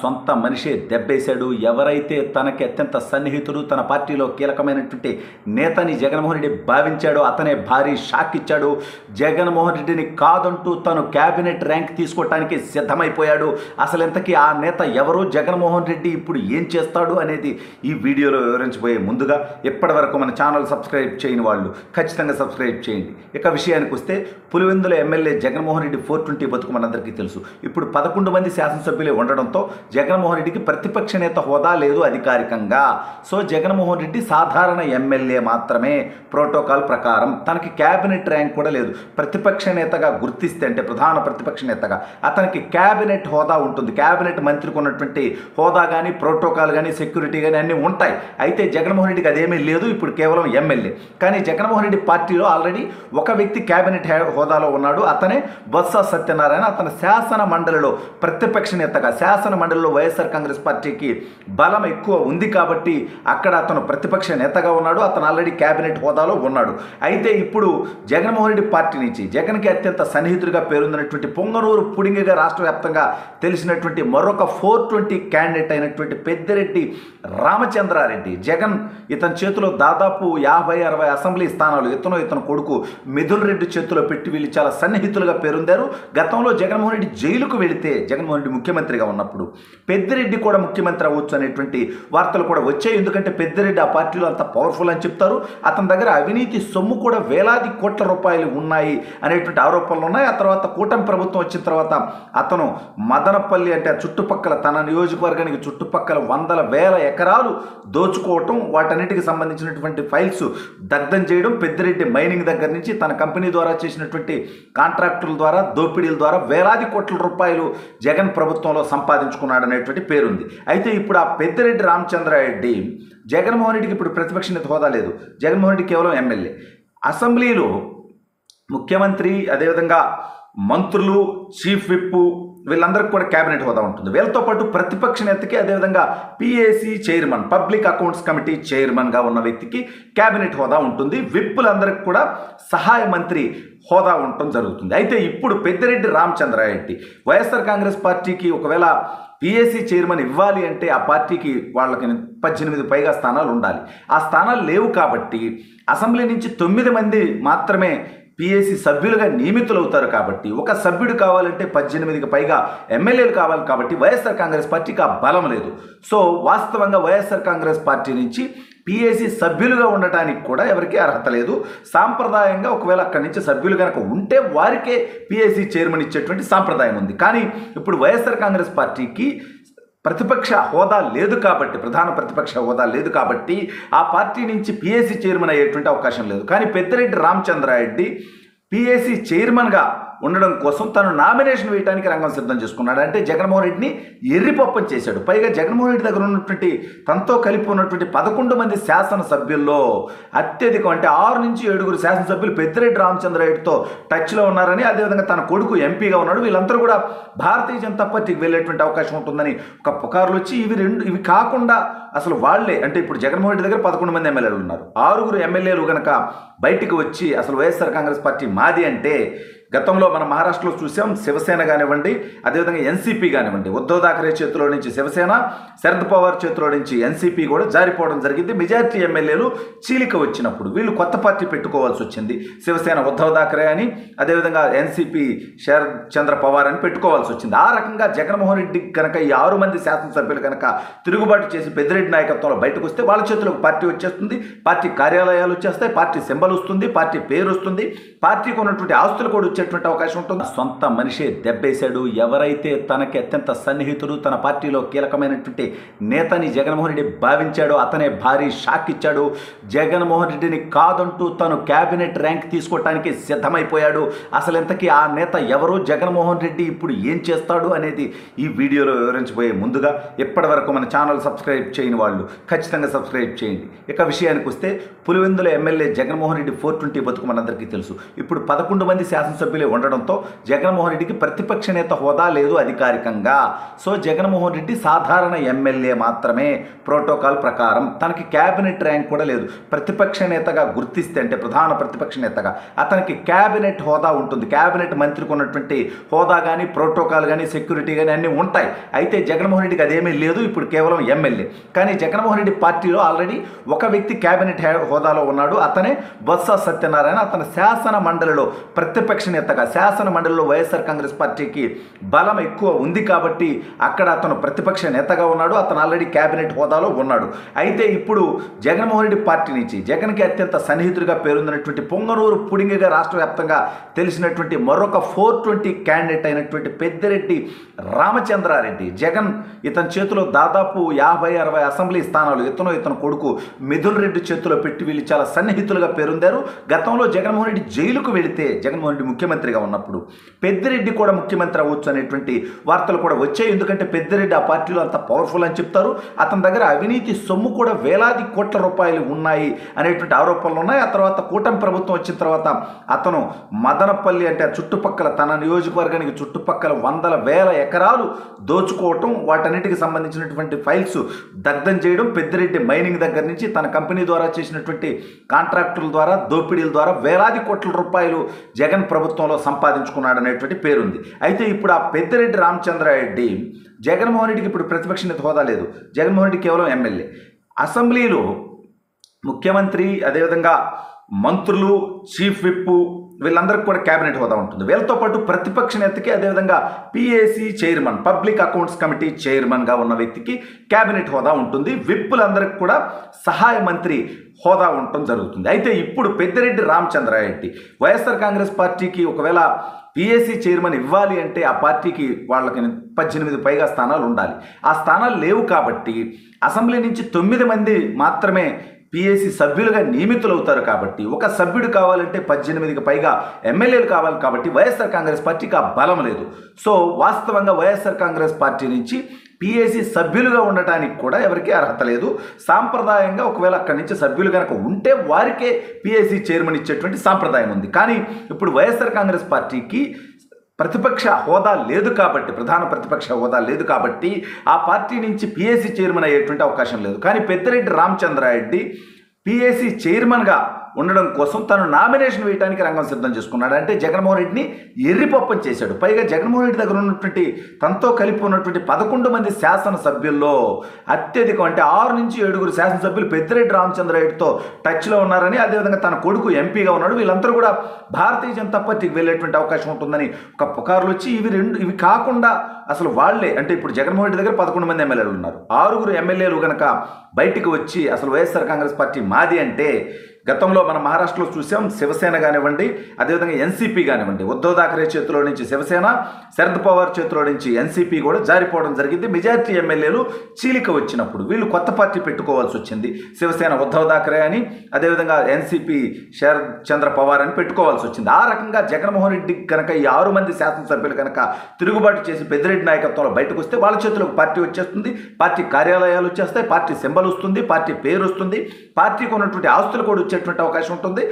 సొంత మనిషే దెబ్బేశాడు. ఎవరైతే తనకి అత్యంత సన్నిహితుడు, తన పార్టీలో కీలకమైనటువంటి నేతని జగన్మోహన్ రెడ్డి భావించాడో అతనే భారీ షాక్ ఇచ్చాడు. జగన్మోహన్ రెడ్డిని కాదంటూ తను క్యాబినెట్ ర్యాంక్ తీసుకోవటానికి సిద్ధమైపోయాడు. అసలు ఇంతకీ ఆ నేత ఎవరు, జగన్మోహన్ రెడ్డి ఇప్పుడు ఏం చేస్తాడు అనేది ఈ వీడియోలో వివరించబోయే ముందుగా ఇప్పటి వరకు మన ఛానల్ సబ్స్క్రైబ్ చేయని వాళ్ళు ఖచ్చితంగా సబ్స్క్రైబ్ చేయండి. ఇక విషయానికి వస్తే పులివెందుల ఎమ్మెల్యే జగన్మోహన్ రెడ్డి 420 బతుకు మనందరికీ తెలుసు. ఇప్పుడు 11 మంది శాసనసభ్యులే ఉండడంతో జగన్మోహన్ రెడ్డికి ప్రతిపక్ష నేత హోదా లేదు అధికారికంగా. సో జగన్మోహన్ రెడ్డి సాధారణ ఎమ్మెల్యే మాత్రమే ప్రోటోకాల్ ప్రకారం. తనకి క్యాబినెట్ ర్యాంక్ కూడా లేదు. ప్రతిపక్ష నేతగా గుర్తిస్తే, అంటే ప్రధాన ప్రతిపక్ష నేతగా అతనికి క్యాబినెట్ హోదా ఉంటుంది. క్యాబినెట్ మంత్రికి ఉన్నటువంటి హోదా కానీ, ప్రోటోకాల్ కానీ, సెక్యూరిటీ కానీ అన్నీ ఉంటాయి. అయితే జగన్మోహన్ రెడ్డికి అదేమీ లేదు. ఇప్పుడు కేవలం ఎమ్మెల్యే. కానీ జగన్మోహన్ రెడ్డి పార్టీలో ఆల్రెడీ ఒక వ్యక్తి క్యాబినెట్ హోదాలో ఉన్నాడు. అతనే బొత్స సత్యనారాయణ. అతను శాసన మండలిలో ప్రతిపక్ష నేతగా, శాసన మండలిలో వైఎస్ఆర్ కాంగ్రెస్ పార్టీకి బలం ఎక్కువ ఉంది కాబట్టి అక్కడ అతను ప్రతిపక్ష నేతగా ఉన్నాడు. అతను ఆల్రెడీ క్యాబినెట్ హోదాలో ఉన్నాడు. అయితే ఇప్పుడు జగన్మోహన్ రెడ్డి పార్టీ నుంచి జగన్కి అత్యంత సన్నిహితుడిగా పేరొందినటువంటి పొంగనూరు పుడింగిగా రాష్ట్ర వ్యాప్తంగా తెలిసినటువంటి మరొక 420 క్యాండిడేట్ అయినటువంటి పెద్దిరెడ్డి రామచంద్రారెడ్డి, జగన్ ఇతని చేతిలో దాదాపు 50-60 అసెంబ్లీ స్థానాలు ఇతను కొడుకు మిథున్ రెడ్డి చేతిలో పెట్టి వీళ్ళు చాలా సన్నిహితులుగా పేరొందారు. గతంలో జగన్మోహన్ రెడ్డి జైలుకు వెళితే, జగన్మోహన్ రెడ్డి ముఖ్యమంత్రిగా ఉన్నప్పుడు పెద్దిరెడ్డి కూడా ముఖ్యమంత్రి అవ్వచ్చు అనేటువంటి వార్తలు కూడా వచ్చాయి. ఎందుకంటే పెద్దిరెడ్డి ఆ పార్టీలో అంత పవర్ఫుల్ అని చెప్తారు. అతని దగ్గర అవినీతి సొమ్ము కూడా వేలాది కోట్ల రూపాయలు ఉన్నాయి అనేటువంటి ఆరోపణలు ఉన్నాయి. ఆ తర్వాత కూటమి ప్రభుత్వం వచ్చిన తర్వాత అతను మదనపల్లి, అంటే చుట్టుపక్కల తన నియోజకవర్గానికి చుట్టుపక్కల వేల ఎకరాలు దోచుకోవటం, వాటన్నిటికి సంబంధించినటువంటి ఫైల్స్ దగ్ధం చేయడం, పెద్దిరెడ్డి మైనింగ్ దగ్గర నుంచి తన కంపెనీ ద్వారా చేసినటువంటి కాంట్రాక్టుల ద్వారా, దోపిడీల ద్వారా వేలాది కోట్ల రూపాయలు జగన్ ప్రభుత్వంలో సంపాదించుకున్నాడు అనేటువంటి పేరుంది. అయితే ఇప్పుడు ఆ పెద్దిరెడ్డి రామచంద్రారెడ్డి, జగన్మోహన్ రెడ్డికి ఇప్పుడు ప్రతిపక్ష నేత హోదా లేదు. జగన్మోహన్ రెడ్డి కేవలం ఎమ్మెల్యే. అసెంబ్లీలో ముఖ్యమంత్రి, అదేవిధంగా మంత్రులు, చీఫ్ విప్ వీళ్ళందరికీ కూడా క్యాబినెట్ హోదా ఉంటుంది. వీళ్ళతో పాటు ప్రతిపక్ష నేతకి, అదేవిధంగా PAC chairman, public accounts committee చైర్మన్గా ఉన్న వ్యక్తికి క్యాబినెట్ హోదా ఉంటుంది. విప్పులందరికీ కూడా సహాయ మంత్రి హోదా ఉండటం జరుగుతుంది. అయితే ఇప్పుడు పెద్దిరెడ్డి రామచంద్రారెడ్డి వైఎస్ఆర్ కాంగ్రెస్ పార్టీకి ఒకవేళ పిఏసి చైర్మన్ ఇవ్వాలి అంటే ఆ పార్టీకి వాళ్ళకి 18 పైగా స్థానాలు ఉండాలి. ఆ స్థానాలు లేవు కాబట్టి అసెంబ్లీ నుంచి 9 మంది మాత్రమే పిఏసి సభ్యులుగా నియమితులవుతారు. కాబట్టి ఒక సభ్యుడు కావాలంటే 18కి పైగా ఎమ్మెల్యేలు కావాలి. కాబట్టి వైఎస్ఆర్ కాంగ్రెస్ పార్టీకి ఆ బలం లేదు. సో వాస్తవంగా వైఎస్ఆర్ కాంగ్రెస్ పార్టీ నుంచి పిఏసి సభ్యులుగా ఉండటానికి కూడా ఎవరికీ అర్హత లేదు. సాంప్రదాయంగా ఒకవేళ అక్కడి నుంచి సభ్యులు కనుక ఉంటే వారికే పిఏసి చైర్మన్ ఇచ్చేటువంటి సాంప్రదాయం ఉంది. కానీ ఇప్పుడు వైఎస్ఆర్ కాంగ్రెస్ పార్టీకి ప్రతిపక్ష హోదా లేదు కాబట్టి, ప్రధాన ప్రతిపక్ష హోదా లేదు కాబట్టి ఆ పార్టీ నుంచి పిఏసి చైర్మన్ అయ్యేటువంటి అవకాశం లేదు. కానీ పెద్దిరెడ్డి రామచంద్రారెడ్డి పిఏసి చైర్మన్గా ఉండడం కోసం తను నామినేషన్ వేయడానికి రంగం సిద్ధం చేసుకున్నాడు. అంటే జగన్మోహన్ రెడ్డిని ఎర్రిపప్పం చేశాడు. పైగా జగన్మోహన్ రెడ్డి దగ్గర ఉన్నటువంటి, తనతో కలిపి ఉన్నటువంటి 11 మంది శాసనసభ్యుల్లో అత్యధికం, అంటే 6 నుంచి 7 శాసనసభ్యులు పెద్దిరెడ్డి రామచంద్రారెడ్డితో టచ్లో ఉన్నారని, అదేవిధంగా తన కొడుకు ఎంపీగా ఉన్నాడు. వీళ్ళందరూ కూడా భారతీయ జనతా పార్టీకి వెళ్ళేటువంటి అవకాశం ఉంటుందని ఒక పుకార్లు వచ్చి, ఇవి కాకుండా అసలు వాళ్లే, అంటే ఇప్పుడు జగన్మోహన్ రెడ్డి దగ్గర 11 మంది ఎమ్మెల్యేలు ఉన్నారు. 6 ఎమ్మెల్యేలు కనుక బయటికి వచ్చి అసలు వైఎస్ఆర్ కాంగ్రెస్ పార్టీ మాది అంటే, గతంలో మనం మహారాష్ట్రలో చూసాం, శివసేన కానివ్వండి, అదేవిధంగా ఎన్సీపీ కానివ్వండి, ఉద్ధవ్ థాకరే చేతిలో నుంచి శివసేన, శరద్ పవార్ చేతిలో నుంచి ఎన్సీపీ కూడా జారిపోవడం జరిగింది. మెజారిటీ ఎమ్మెల్యేలు చీలిక వచ్చినప్పుడు వీళ్ళు కొత్త పార్టీ పెట్టుకోవాల్సి వచ్చింది. శివసేన ఉద్ధవ్ థాకరే అని, అదేవిధంగా ఎన్సీపీ శరద్ చంద్ర పవార్ అని పెట్టుకోవాల్సి వచ్చింది. ఆ రకంగా జగన్మోహన్ రెడ్డి కనుక ఈ 6 మంది శాసనసభ్యులు కనుక తిరుగుబాటు చేసి పెద్దిరెడ్డి నాయకత్వంలో బయటకు వస్తే వాళ్ళ చేతిలో పార్టీ వచ్చేస్తుంది, పార్టీ కార్యాలయాలు వచ్చేస్తాయి, పార్టీ సింబల్ వస్తుంది, పార్టీ పేరు వస్తుంది, పార్టీకి ఉన్నటువంటి ఆస్తులు కూడా వచ్చేటువంటి అవకాశం ఉంటుంది. సొంత మనిషే దెబ్బేశాడు. ఎవరైతే తనకి అత్యంత సన్నిహితుడు, తన పార్టీలో కీలకమైనటువంటి నేతని జగన్మోహన్ రెడ్డి భావించాడో అతనే భారీ షాక్ ఇచ్చాడు. జగన్మోహన్ రెడ్డిని కాదంటూ తను క్యాబినెట్ ర్యాంక్ తీసుకోవటానికి సిద్ధమైపోయాడు. అసలు ఇంతకీ ఆ నేత ఎవరు, జగన్మోహన్ రెడ్డి ఇప్పుడు ఏం చేస్తాడు అనేది ఈ వీడియోలో వివరించబోయే ముందుగా ఇప్పటి వరకు మన ఛానల్ సబ్స్క్రైబ్ చేయని వాళ్ళు ఖచ్చితంగా సబ్స్క్రైబ్ చేయండి. ఇక విషయానికి వస్తే పులివెందుల ఎమ్మెల్యే జగన్మోహన్ రెడ్డి 420 బతుకు మనందరికీ తెలుసు. ఇప్పుడు 11 మంది శాసనసభ్యులు శాసనసభ్యులే ఉండడంతో జగన్మోహన్ రెడ్డికి ప్రతిపక్ష నేత హోదా లేదు అధికారికంగా. సో జగన్మోహన్ రెడ్డి సాధారణ ఎమ్మెల్యే మాత్రమే ప్రోటోకాల్ ప్రకారం. తనకి క్యాబినెట్ ర్యాంక్ కూడా లేదు. ప్రతిపక్ష నేతగా గుర్తిస్తే అంటే ప్రధాన ప్రతిపక్ష నేతగా అతనికి క్యాబినెట్ హోదా ఉంటుంది. క్యాబినెట్ మంత్రికి ఉన్నటువంటి హోదా కానీ ప్రోటోకాల్ కానీ సెక్యూరిటీ కానీ అన్నీ ఉంటాయి. అయితే జగన్మోహన్ రెడ్డికి అదేమీ లేదు. ఇప్పుడు కేవలం ఎమ్మెల్యే. కానీ జగన్మోహన్ రెడ్డి పార్టీలో ఆల్రెడీ ఒక వ్యక్తి క్యాబినెట్ హోదాలో ఉన్నాడు. అతనే బొత్స సత్యనారాయణ. అతను శాసన మండలిలో ప్రతిపక్ష నేతగా, శాసన మండలిలో వైఎస్ఆర్ కాంగ్రెస్ పార్టీకి బలం ఎక్కువ ఉంది కాబట్టి అక్కడ అతను ప్రతిపక్ష నేతగా ఉన్నాడు. అతను ఆల్రెడీ క్యాబినెట్ హోదాలో ఉన్నాడు. అయితే ఇప్పుడు జగన్మోహన్ రెడ్డి పార్టీ నుంచి జగన్కి అత్యంత సన్నిహితుడిగా పేరొందినటువంటి పొంగనూరు పుడింగిగా రాష్ట్ర వ్యాప్తంగా తెలిసినటువంటి మరొక 420 క్యాండిడేట్ అయినటువంటి పెద్దిరెడ్డి రామచంద్రారెడ్డి, జగన్ ఇతని చేతిలో దాదాపు 50-60 అసెంబ్లీ స్థానాలు ఇతను కొడుకు మిథున్ రెడ్డి చేతిలో పెట్టి వీళ్ళు చాలా సన్నిహితులుగా పేరొందారు. గతంలో జగన్మోహన్ రెడ్డి జైలుకు వెళితే జగన్మోహన్ రెడ్డి ముఖ్యమంత్రిగా ఉన్నప్పుడు పెద్దిరెడ్డి కూడా ముఖ్యమంత్రి అవ్వచ్చు అనేటువంటి వార్తలు కూడా వచ్చాయి. ఎందుకంటే పెద్దిరెడ్డి ఆ పార్టీలో అంత పవర్ఫుల్ అని చెప్తారు. అతని దగ్గర అవినీతి సొమ్ము కూడా వేలాది కోట్ల రూపాయలు ఉన్నాయి అనేటువంటి ఆరోపణలు ఉన్నాయి. ఆ తర్వాత కూటమి ప్రభుత్వం వచ్చిన తర్వాత అతను మదనపల్లి అంటే చుట్టుపక్కల తన నియోజకవర్గానికి చుట్టుపక్కల వందల వేల ఎకరాలు దోచుకోవటం, వాటన్నిటికి సంబంధించినటువంటి ఫైల్స్ దగ్ధం చేయడం, పెద్దిరెడ్డి మైనింగ్ దగ్గర నుంచి తన కంపెనీ ద్వారా చేసినటువంటి కాంట్రాక్టుల ద్వారా దోపిడీల ద్వారా వేలాది కోట్ల రూపాయలు జగన్ ప్రభుత్వంలో సంపాదించుకున్నాడు అనేటువంటి పేరుంది. అయితే ఇప్పుడు ఆ పెద్దిరెడ్డి రామచంద్రారెడ్డి జగన్మోహన్ రెడ్డికి ఇప్పుడు ప్రతిపక్ష నేత హోదా లేదు. జగన్మోహన్ రెడ్డి కేవలం ఎమ్మెల్యే. అసెంబ్లీలో ముఖ్యమంత్రి, అదేవిధంగా మంత్రులు, చీఫ్ విప్ వీళ్ళందరికీ కూడా క్యాబినెట్ హోదా ఉంటుంది. వీళ్ళతో పాటు ప్రతిపక్ష నేతకి అదేవిధంగా PAC chairman, public accounts committee చైర్మన్గా ఉన్న వ్యక్తికి క్యాబినెట్ హోదా ఉంటుంది. విప్పులందరికీ కూడా సహాయ మంత్రి హోదా ఉండటం జరుగుతుంది. అయితే ఇప్పుడు పెద్దిరెడ్డి రామచంద్రారెడ్డి వైఎస్ఆర్ కాంగ్రెస్ పార్టీకి ఒకవేళ పిఏసి చైర్మన్ ఇవ్వాలి అంటే ఆ పార్టీకి వాళ్ళకి 18 పైగా స్థానాలు ఉండాలి. ఆ స్థానాలు లేవు కాబట్టి అసెంబ్లీ నుంచి 9 మంది మాత్రమే పిఏసి సభ్యులుగా నియమితులవుతారు. కాబట్టి ఒక సభ్యుడు కావాలంటే 18కి పైగా ఎమ్మెల్యేలు కావాలి. కాబట్టి వైఎస్ఆర్ కాంగ్రెస్ పార్టీకి ఆ బలం లేదు. సో వాస్తవంగా వైఎస్ఆర్ కాంగ్రెస్ పార్టీ నుంచి పిఏసి సభ్యులుగా ఉండటానికి కూడా ఎవరికీ అర్హత లేదు. సాంప్రదాయంగా ఒకవేళ అక్కడి నుంచి సభ్యులు కనుక ఉంటే వారికే పిఏసి చైర్మన్ ఇచ్చేటువంటి సాంప్రదాయం ఉంది. కానీ ఇప్పుడు వైఎస్ఆర్ కాంగ్రెస్ పార్టీకి ప్రతిపక్ష హోదా లేదు కాబట్టి, ప్రధాన ప్రతిపక్ష హోదా లేదు కాబట్టి ఆ పార్టీ నుంచి పిఏసి చైర్మన్ అయ్యేటువంటి అవకాశం లేదు. కానీ పెద్దిరెడ్డి రామచంద్రారెడ్డి పిఏసి చైర్మన్గా ఉండడం కోసం తను నామినేషన్ వేయడానికి రంగం సిద్ధం చేసుకున్నాడు. అంటే జగన్మోహన్ రెడ్డిని ఎర్రిపప్పం చేశాడు. పైగా జగన్మోహన్ రెడ్డి దగ్గర ఉన్నటువంటి తనతో కలిపి ఉన్నటువంటి 11 మంది శాసనసభ్యుల్లో అత్యధికం అంటే 6 నుంచి 7 శాసనసభ్యులు పెద్దిరెడ్డి రామచంద్రారెడ్డితో టచ్లో ఉన్నారని, అదేవిధంగా తన కొడుకు ఎంపీగా ఉన్నాడు. వీళ్ళందరూ కూడా భారతీయ జనతా పార్టీకి వెళ్ళేటువంటి అవకాశం ఉంటుందని ఒక పుకార్లు వచ్చి ఇవి కాకుండా అసలు వాళ్లే అంటే ఇప్పుడు జగన్మోహన్ రెడ్డి దగ్గర 11 మంది ఎమ్మెల్యేలు ఉన్నారు. 6 ఎమ్మెల్యేలు కనుక బయటికి వచ్చి అసలు వైఎస్ఆర్ కాంగ్రెస్ పార్టీ మాది అంటే, గతంలో మనం మహారాష్ట్రలో చూసాం, శివసేన కానివ్వండి, అదేవిధంగా ఎన్సీపీ కానివ్వండి, ఉద్ధవ్ థాకరే చేతిలో నుంచి శివసేన, శరద్ పవార్ చేతిలో నుంచి ఎన్సీపీ కూడా జారిపోవడం జరిగింది. మెజారిటీ ఎమ్మెల్యేలు చీలిక వచ్చినప్పుడు వీళ్ళు కొత్త పార్టీ పెట్టుకోవాల్సి వచ్చింది. శివసేన ఉద్ధవ్ థాకరే అని, అదేవిధంగా ఎన్సీపీ శరద్ చంద్ర పవార్ అని పెట్టుకోవాల్సి వచ్చింది. ఆ రకంగా జగన్మోహన్ రెడ్డి కనుక ఈ 6 మంది శాసనసభ్యులు కనుక తిరుగుబాటు చేసి పెద్దిరెడ్డి నాయకత్వంలో బయటకు వస్తే వాళ్ళ చేతిలోకి పార్టీ వచ్చేస్తుంది, పార్టీ కార్యాలయాలు వచ్చేస్తాయి, పార్టీ సింబల్ వస్తుంది, పార్టీ పేరు వస్తుంది, పార్టీకి ఉన్నటువంటి ఆస్తులు కూడా వచ్చేటువంటి అవకాశం ఉంటుంది.